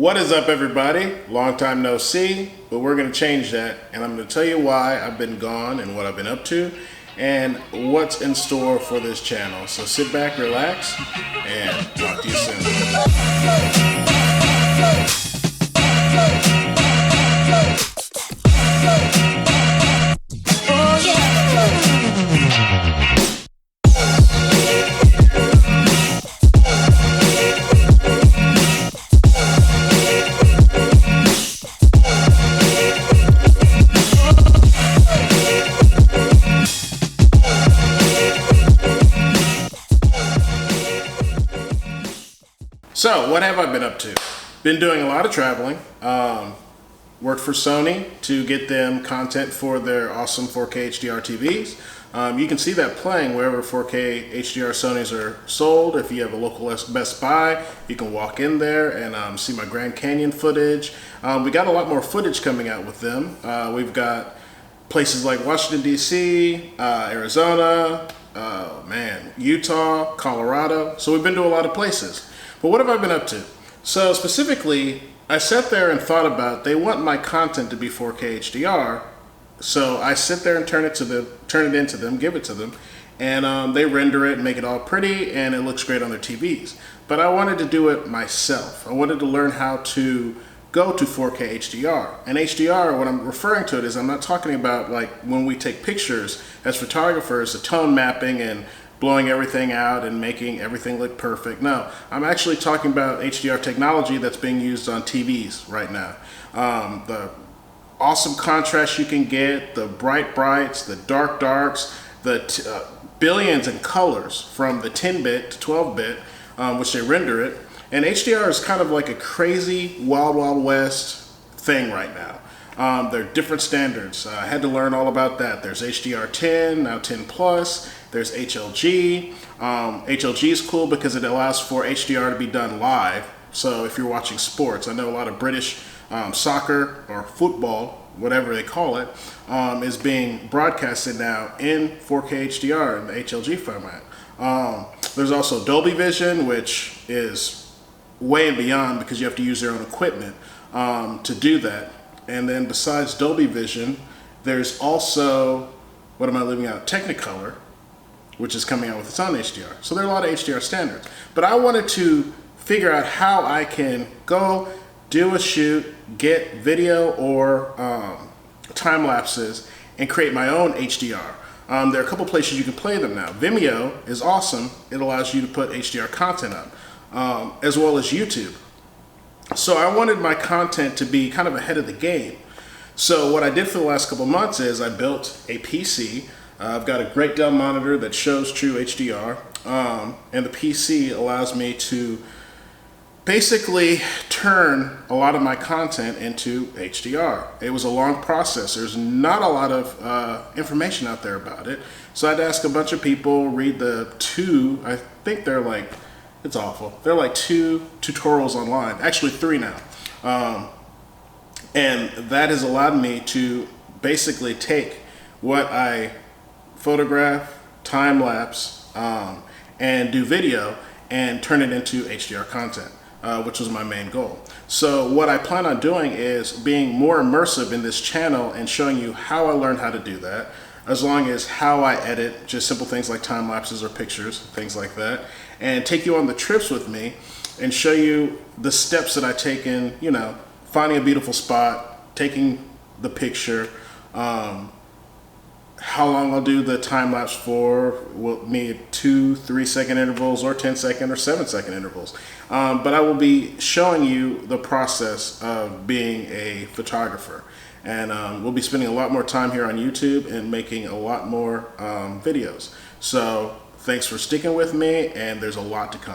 What is up, everybody? Long time no see, but we're going to change that, and I'm going to tell you why I've been gone and what I've been up to and what's in store for this channel. So sit back, relax, and talk to you soon. So, what have I been up to? Been doing a lot of traveling. Worked for Sony to get them content for their awesome 4K HDR TVs. You can see that playing wherever 4K HDR Sonys are sold. If you have a local Best Buy, you can walk in there and see my Grand Canyon footage. We got a lot more footage coming out with them. We've got places like Washington, D.C., Arizona, Utah, Colorado. So we've been to a lot of places. But what have I been up to? So specifically, I sat there and thought about, they want my content to be 4K HDR, so I sit there and turn it into them, give it to them, and they render it and make it all pretty, and it looks great on their TVs. But I wanted to do it myself. I wanted to learn how to go to 4K HDR. And HDR, what I'm referring to it is, I'm not talking about like when we take pictures as photographers, the tone mapping and blowing everything out and making everything look perfect. No, I'm actually talking about HDR technology that's being used on TVs right now. The awesome contrast you can get, the bright brights, the dark darks, the billions in colors from the 10-bit to 12-bit, which they render it. And HDR is kind of like a crazy Wild Wild West thing right now. There are different standards. I had to learn all about that. There's HDR 10, now 10 plus. There's HLG. HLG is cool because it allows for HDR to be done live. So if you're watching sports, I know a lot of British soccer or football, whatever they call it, is being broadcasted now in 4K HDR in the HLG format. There's also Dolby Vision, which is way and beyond because you have to use your own equipment to do that. And then besides Dolby Vision, there's also, what am I leaving out? Technicolor, which is coming out with its own HDR. So there are a lot of HDR standards. But I wanted to figure out how I can go do a shoot, get video or time lapses, and create my own HDR. There are a couple places you can play them now. Vimeo is awesome. It allows you to put HDR content up, as well as YouTube. So I wanted my content to be kind of ahead of the game. So what I did for the last couple months is I built a PC. I've got a great Dell monitor that shows true HDR, and the PC allows me to basically turn a lot of my content into HDR. It was a long process. There's not a lot of information out there about it. So I had to ask a bunch of people, read the I think they're like, it's awful. They're like 2 tutorials online, actually 3 now. And that has allowed me to basically take what I photograph, time lapse, and do video and turn it into HDR content, which was my main goal. So what I plan on doing is being more immersive in this channel and showing you how I learned how to do that, as long as how I edit, just simple things like time lapses or pictures, things like that, and take you on the trips with me and show you the steps that I take in, finding a beautiful spot, taking the picture, how long I'll do the time lapse for, will me 2, 3 second intervals or 10 second or 7 second intervals. But I will be showing you the process of being a photographer. And we'll be spending a lot more time here on YouTube and making a lot more videos. So thanks for sticking with me, and there's a lot to come.